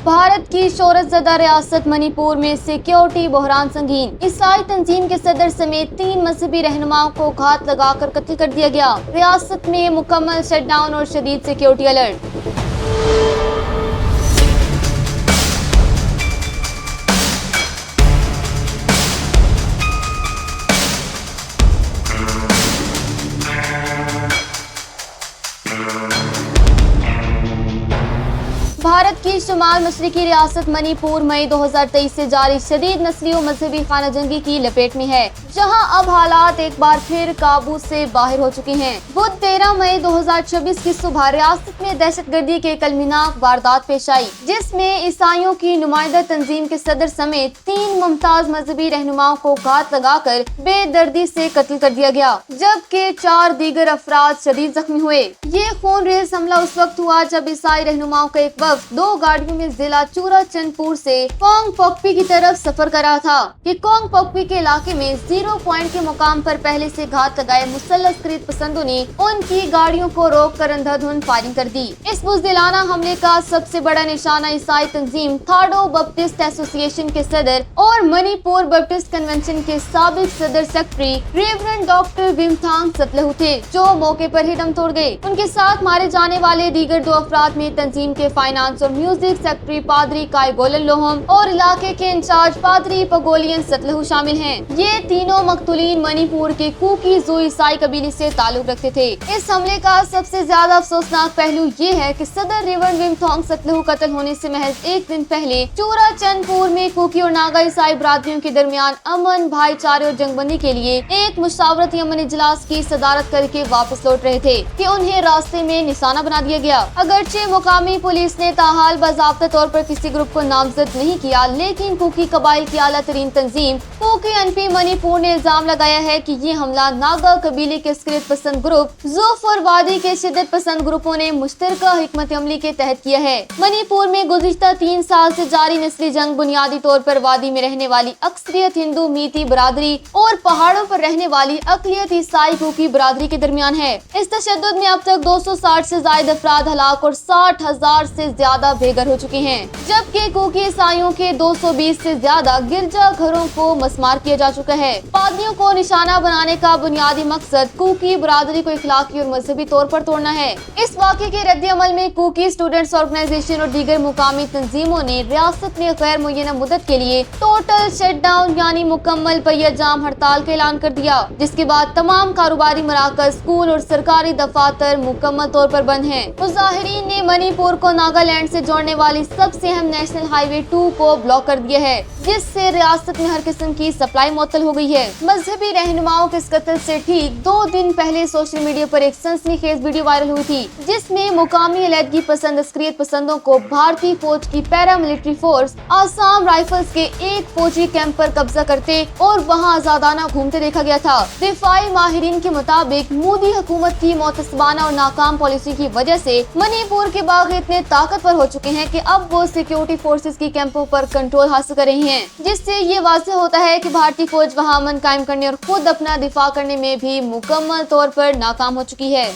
भारत की शोहरत ज़दा रियासत मणिपुर में सिक्योरिटी बहरान संगीन। ईसाई तंजीम के सदर समेत 3 मजहबी रहनुमाओं को घात लगाकर कत्ल कर दिया गया। रियासत में मुकम्मल शटडाउन और शदीद सिक्योरिटी अलर्ट। भारत की शुमाल मशरकी रियासत मणिपुर मई 2023 से जारी शदीद नस्ली और मजहबी खाना जंगी की लपेट में है, जहां अब हालात एक बार फिर काबू से बाहर हो चुके हैं। बुध 13 मई 2026 की सुबह रियासत में दहशतगर्दी के कलमिनाक वारदात पेश आई, जिसमें ईसाइयों की नुमाइंदा तंजीम के सदर समेत 3 मुमताज मजहबी रहनुमाओं को घात लगाकर बेदर्दी से कत्ल कर दिया गया, जबकि 4 दीगर अफराद शदीद जख्मी हुए। ये खूनरेज हमला उस वक्त हुआ जब ईसाई रहनुमाओं का एक 2 गाड़ियों में जिला चूराचंदपुर से कोंग पोकपी की तरफ सफर कर रहा था कि कोंग पोकपी के इलाके में 0 पॉइंट के मुकाम पर पहले से घात लगाए मुसल्लसकृत पसंदों ने उनकी गाड़ियों को रोककर अंधाधुंध फायरिंग कर दी। इस बुज़दिलाना हमले का सबसे बड़ा निशाना ईसाई तंजीम थाडो बप्टिस्ट एसोसिएशन के सदर और मणिपुर बप्टिस्ट कन्वेंशन के साबिक सदर सेक्रेटरी रेवरेंड डॉक्टर विमथांग सतलहु थे, जो मौके पर ही दम तोड़ गए। उनके साथ मारे जाने वाले दीगर 2 अफराद में तंजीम के फाइनेंस और म्यूजिक सेक्रेटरी पादरी कायगोलन लोहम और इलाके के इंचार्ज पादरी पगोलियन सतलहु शामिल हैं। ये तीनों मकतूलीन मणिपुर के कुकी ज़ू ईसाई कबीले से ताल्लुक रखते थे। इस हमले का सबसे ज्यादा अफसोसनाक पहलू ये है कि सदर रेवरेंड विमथांग सतलहु कत्ल होने से महज एक दिन पहले चूराचंदपुर में कुकी और नागा ईसाई बरादरियों के दरमियान अमन, भाईचारे और जंगबंदी के लिए एक मुशावरती अमन इजलास की सदारत करके वापस लौट रहे थे कि उन्हें रास्ते में निशाना बना दिया गया। अगरचे मुकामी पुलिस ने ताहाल बाज़ाब्ता तौर पर किसी ग्रुप को नामजद नहीं किया, लेकिन कुकी कबाइल की आला तरीन तंजीम कुकी एनपी मणिपुर ने इल्जाम लगाया है कि ये हमला नागा कबीले के अस्करियत पसंद ग्रुप ज़ूफ और वादी के शिद्दत पसंद ग्रुपों ने मुश्तरका हिकमत अमली के तहत किया है। मणिपुर में गुज़िश्ता 3 साल से जारी नस्ली जंग बुनियादी तौर पर वादी में रहने वाली अक्सरियत हिंदू मीती बरादरी और पहाड़ों पर रहने वाली अकलियत ईसाई कुकी बरादरी के दरमियान है। इस तशद्दुद में अब तक 260 से ज्यादा अफराद हलाक और 60,000 से ज्यादा बेघर हो चुके हैं, जबकि कुकी ईसाइयों के 220 से ज्यादा गिरजा घरों को मस्मार किया जा चुका है। पादियों को निशाना बनाने का बुनियादी मकसद कुकी बरादरी को इखलाकी और मजहबी तौर पर तोड़ना है। इस वाक़े के रद्द अमल में कुकी स्टूडेंट्स ऑर्गेनाइजेशन और दीगर मुकामी तंजीमों ने रियासत में गैर मुय्यना मुद्दत के लिए टोटल शटडाउन यानी मुकम्मल पहिया जाम हड़ताल का ऐलान कर दिया, जिसके बाद तमाम कारोबारी मराकज, स्कूल और सरकारी दफातर मुकम्मल तौर पर बंद हैं। मुजाहिरीन ने मणिपुर को नागालैंड से जोड़ने वाली सबसे अहम नेशनल हाईवे 2 को ब्लॉक कर दिया है, जिससे रियासत में हर किस्म की सप्लाई मुअत्तल हो गई है। मजहबी रहनुमाओं के इस कत्ल से ठीक 2 दिन पहले सोशल मीडिया पर एक सनसनीखेज वीडियो वायरल हुई थी, जिसमें मुकामी अलहदगी पसंद अस्करियत पसंदों को भारतीय फौज की para military force Assam rifles के एक फौजी कैंप पर कब्जा करते और वहां आजादाना घूमते देखा गया था। दिफाई माहिरीन के मुताबिक मोदी हुकूमत की मोतसबाना और नाकाम पॉलिसी की वजह से मणिपुर के बागी इतने ताकतवर हो चुके हैं कि अब वो सिक्योरिटी फोर्सेस की कैंपों पर कंट्रोल हासिल कर रही हैं, जिससे ये वाज़ेह होता है कि भारतीय फौज वहां अमन कायम करने और खुद अपना दिफा करने में भी मुकम्मल तौर पर नाकाम हो चुकी है।